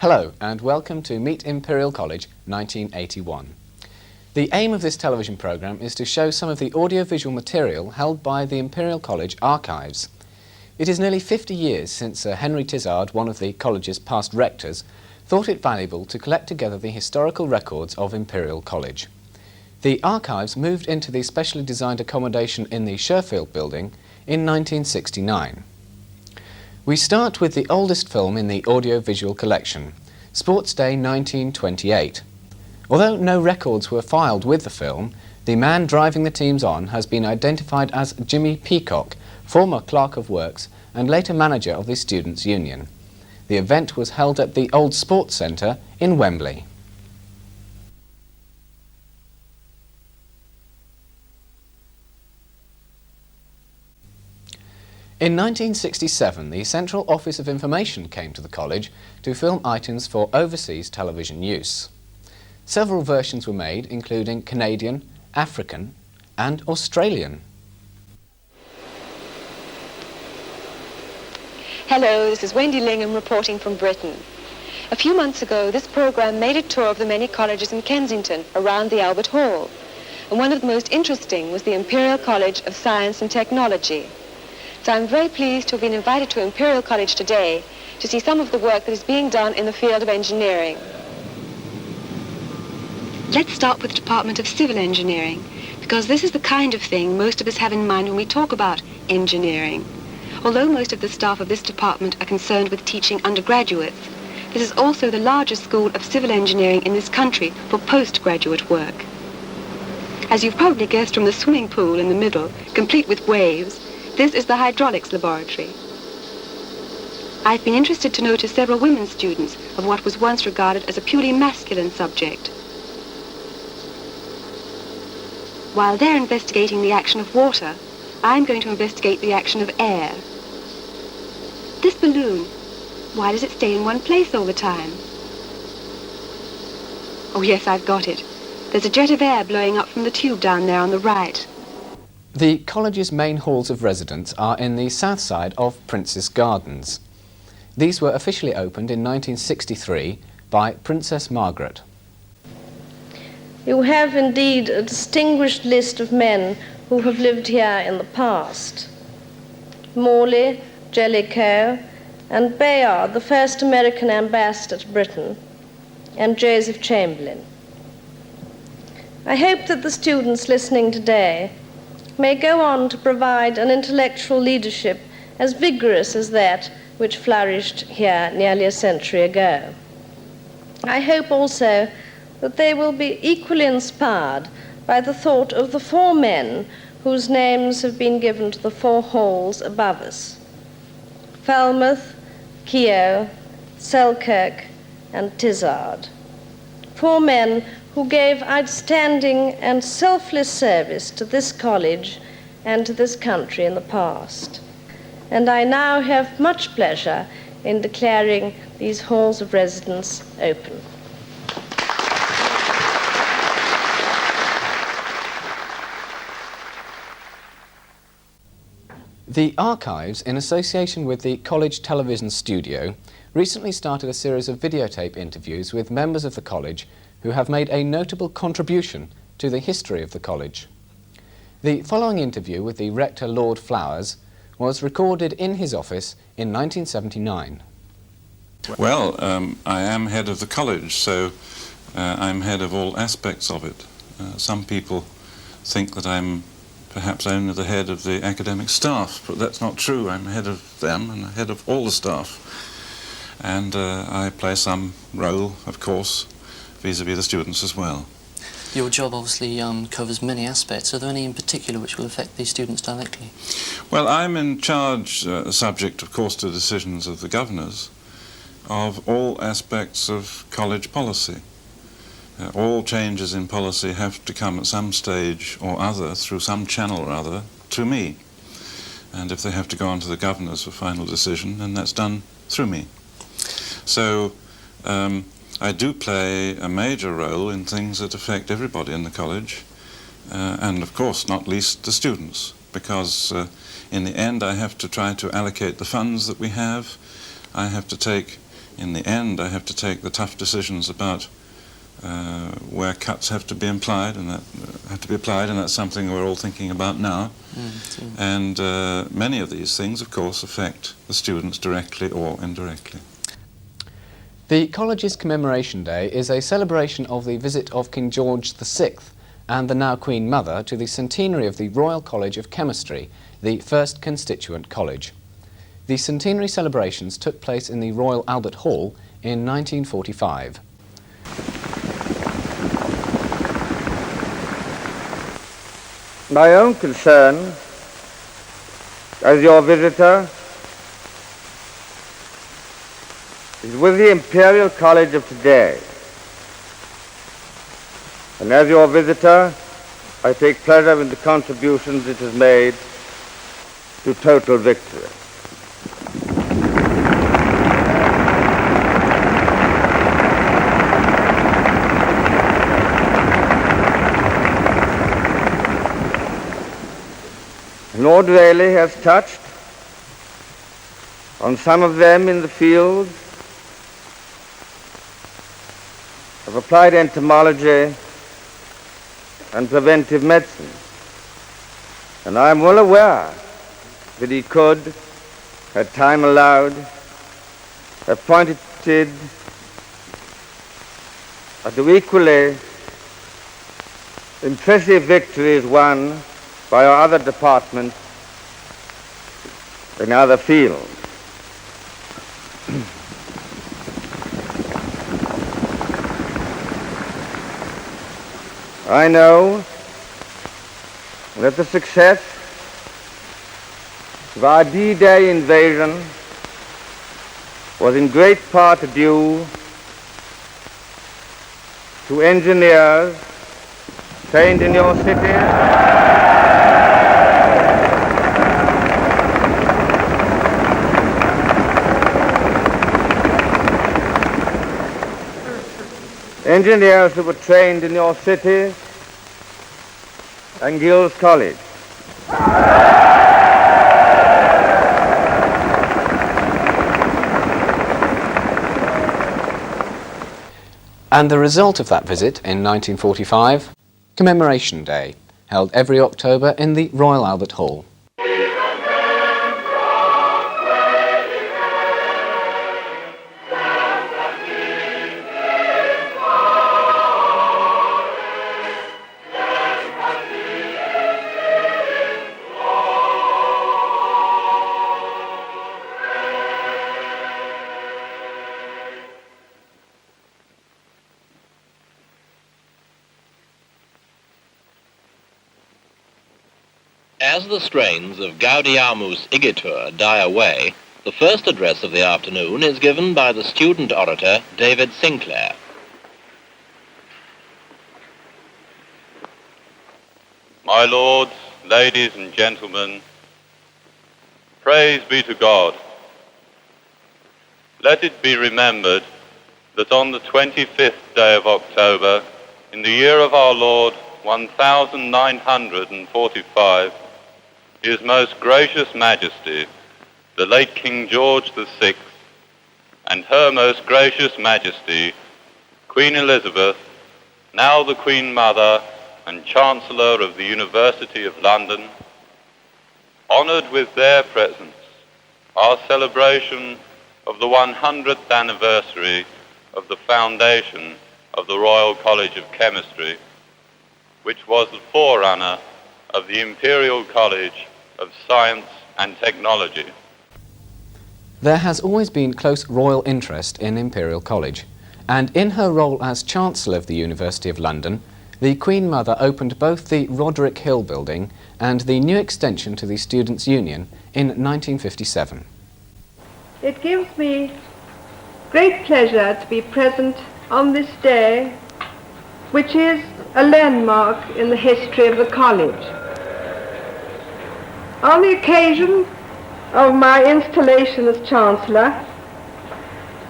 Hello and welcome to Meet Imperial College 1981. The aim of this television programme is to show some of the audiovisual material held by the Imperial College archives. It is nearly 50 years since Henry Tizard, one of the college's past rectors, thought it valuable to collect together the historical records of Imperial College. The archives moved into the specially designed accommodation in the Sherfield building in 1969. We start with the oldest film in the audio-visual collection, Sports Day 1928. Although no records were filed with the film, the man driving the teams on has been identified as Jimmy Peacock, former Clerk of Works and later manager of the Students' Union. The event was held at the Old Sports Centre in Wembley. In 1967, the Central Office of Information came to the college to film items for overseas television use. Several versions were made, including Canadian, African and Australian. Hello, this is Wendy Lingham reporting from Britain. A few months ago, this programme made a tour of the many colleges in Kensington around the Albert Hall. And one of the most interesting was the Imperial College of Science and Technology. So I'm very pleased to have been invited to Imperial College today to see some of the work that is being done in the field of engineering. Let's start with the Department of Civil Engineering, because this is the kind of thing most of us have in mind when we talk about engineering. Although most of the staff of this department are concerned with teaching undergraduates, this is also the largest school of civil engineering in this country for postgraduate work. As you've probably guessed from the swimming pool in the middle, complete with waves, this is the hydraulics laboratory. I've been interested to notice several women students of what was once regarded as a purely masculine subject. While they're investigating the action of water, I'm going to investigate the action of air. This balloon, why does it stay in one place all the time? Oh yes, I've got it. There's a jet of air blowing up from the tube down there on the right. The college's main halls of residence are in the south side of Princess Gardens. These were officially opened in 1963 by Princess Margaret. You have indeed a distinguished list of men who have lived here in the past. Morley, Jellicoe, and Bayard, the first American ambassador to Britain, and Joseph Chamberlain. I hope that the students listening today may go on to provide an intellectual leadership as vigorous as that which flourished here nearly a century ago. I hope also that they will be equally inspired by the thought of the four men whose names have been given to the four halls above us: Falmouth, Keogh, Selkirk, and Tizard. Four men who gave outstanding and selfless service to this college and to this country in the past. And I now have much pleasure in declaring these halls of residence open. The archives, in association with the College Television Studio, recently started a series of videotape interviews with members of the college who have made a notable contribution to the history of the college. The following interview with the Rector Lord Flowers was recorded in his office in 1979. Well, I am head of the college, so I'm head of all aspects of it. Some people think that I'm perhaps only the head of the academic staff, but that's not true. I'm head of them and head of all the staff. And I play some role, of course, vis-à-vis the students as well. Your job obviously covers many aspects. Are there any in particular which will affect these students directly? Well, I'm in charge, subject of course to decisions of the governors, of all aspects of college policy. All changes in policy have to come at some stage or other, through some channel or other, to me. And if they have to go on to the governors for final decision, then that's done through me. So I do play a major role in things that affect everybody in the college, and of course not least the students, because in the end I have to try to allocate the funds that we have. I have to take in the end I have to take the tough decisions about where cuts have to be applied, and that's something we're all thinking about now. And many of these things, of course, affect the students directly or indirectly. The college's Commemoration Day is a celebration of the visit of King George VI and the now Queen Mother to the centenary of the Royal College of Chemistry, the first constituent college. The centenary celebrations took place in the Royal Albert Hall in 1945. My own concern as your visitor is with the Imperial College of today. And as your visitor, I take pleasure in the contributions it has made to total victory. Lord Rayleigh has touched on some of them in the field of applied entomology and preventive medicine. And I am well aware that he could, had time allowed, have pointed at the equally impressive victories won by our other departments in other fields. I know that the success of our D-Day invasion was in great part due to engineers trained in your cities, engineers who were trained in your cities and Guilds College. And the result of that visit in 1945, Commemoration Day, held every October in the Royal Albert Hall. As the strains of Gaudiamus Igitur die away, the first address of the afternoon is given by the student orator David Sinclair. My lords, ladies and gentlemen, praise be to God. Let it be remembered that on the 25th day of October, in the year of our Lord 1945, His Most Gracious Majesty, the late King George VI, and Her Most Gracious Majesty, Queen Elizabeth, now the Queen Mother and Chancellor of the University of London, honoured with their presence our celebration of the 100th anniversary of the foundation of the Royal College of Chemistry, which was the forerunner of the Imperial College of Science and Technology. There has always been close royal interest in Imperial College, and in her role as Chancellor of the University of London, the Queen Mother opened both the Roderick Hill building and the new extension to the Students' Union in 1957. It gives me great pleasure to be present on this day, which is a landmark in the history of the college. On the occasion of my installation as Chancellor,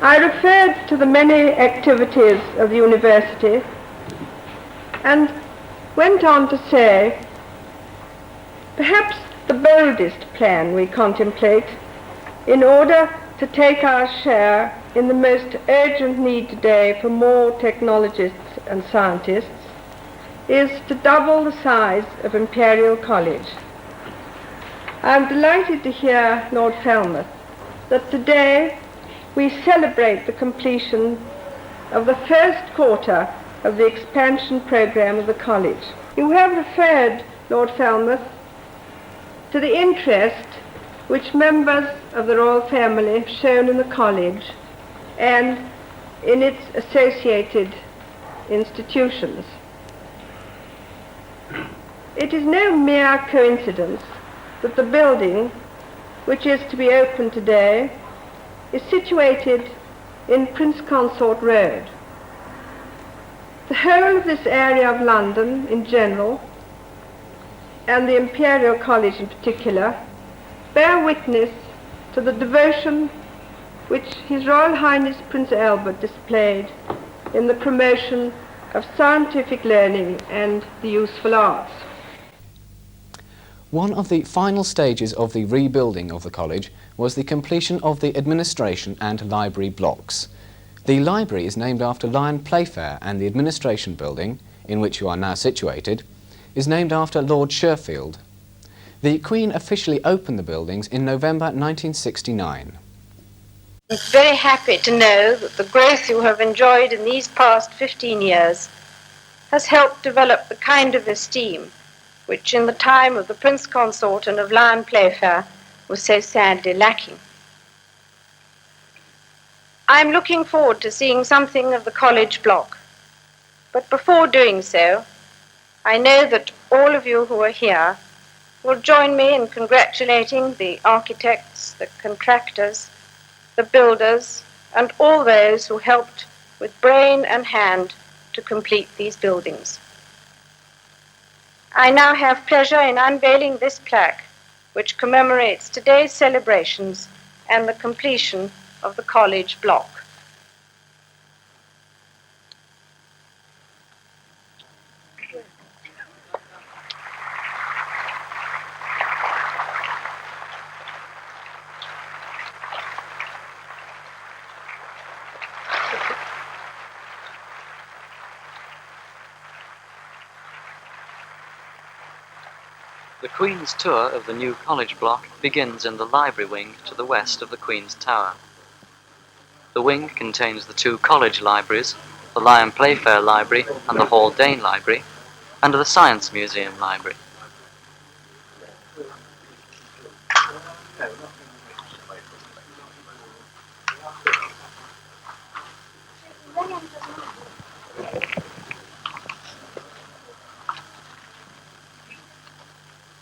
I referred to the many activities of the university and went on to say, perhaps the boldest plan we contemplate in order to take our share in the most urgent need today for more technologists and scientists is to double the size of Imperial College. I am delighted to hear, Lord Falmouth, that today we celebrate the completion of the first quarter of the expansion program of the college. You have referred, Lord Falmouth, to the interest which members of the royal family have shown in the college and in its associated institutions. It is no mere coincidence that the building, which is to be opened today, is situated in Prince Consort Road. The whole of this area of London in general, and the Imperial College in particular, bear witness to the devotion which His Royal Highness Prince Albert displayed in the promotion of scientific learning and the useful arts. One of the final stages of the rebuilding of the college was the completion of the administration and library blocks. The library is named after Lion Playfair, and the administration building, in which you are now situated, is named after Lord Sherfield. The Queen officially opened the buildings in November 1969. I'm very happy to know that the growth you have enjoyed in these past 15 years has helped develop the kind of esteem which in the time of the Prince Consort and of Lion Playfair was so sadly lacking. I'm looking forward to seeing something of the college block, but before doing so, I know that all of you who are here will join me in congratulating the architects, the contractors, the builders, and all those who helped with brain and hand to complete these buildings. I now have pleasure in unveiling this plaque, which commemorates today's celebrations and the completion of the college block. The Queen's tour of the new college block begins in the library wing to the west of the Queen's Tower. The wing contains the two college libraries, the Lion Playfair Library and the Haldane Library, and the Science Museum Library.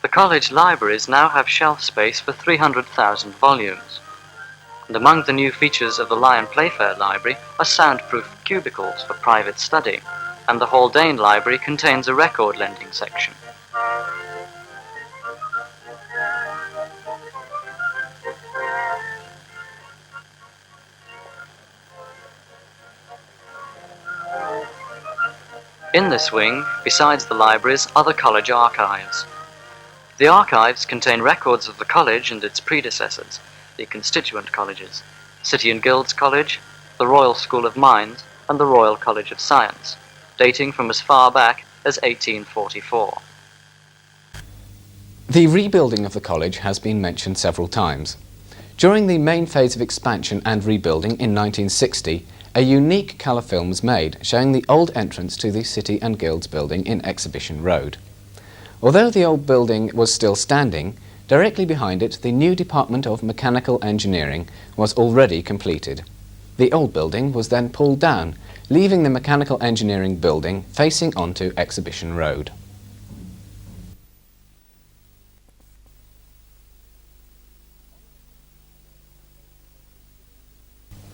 The college libraries now have shelf space for 300,000 volumes. And among the new features of the Lion Playfair Library are soundproof cubicles for private study, and the Haldane Library contains a record lending section. In this wing, besides the libraries, are the college archives. The archives contain records of the college and its predecessors, the constituent colleges, City and Guilds College, the Royal School of Mines, and the Royal College of Science, dating from as far back as 1844. The rebuilding of the college has been mentioned several times. During the main phase of expansion and rebuilding in 1960, a unique colour film was made showing the old entrance to the City and Guilds building in Exhibition Road. Although the old building was still standing, directly behind it the new Department of Mechanical Engineering was already completed. The old building was then pulled down, leaving the Mechanical Engineering building facing onto Exhibition Road.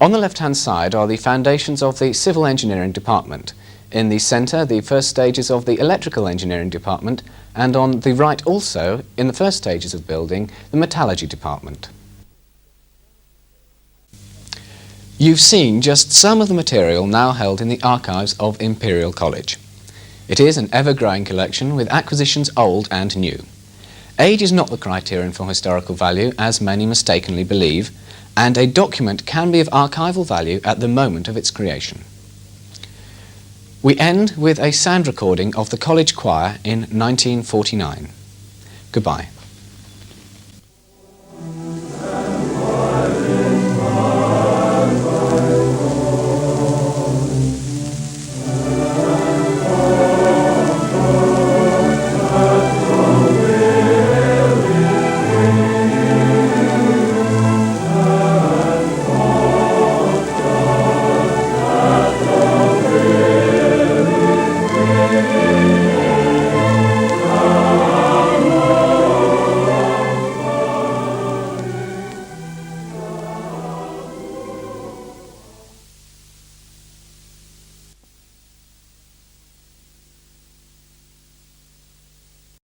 On the left-hand side are the foundations of the Civil Engineering Department. In the centre, the first stages of the Electrical Engineering Department, and on the right also, in the first stages of building, the Metallurgy Department. You've seen just some of the material now held in the archives of Imperial College. It is an ever-growing collection with acquisitions old and new. Age is not the criterion for historical value, as many mistakenly believe, and a document can be of archival value at the moment of its creation. We end with a sound recording of the college choir in 1949. Goodbye.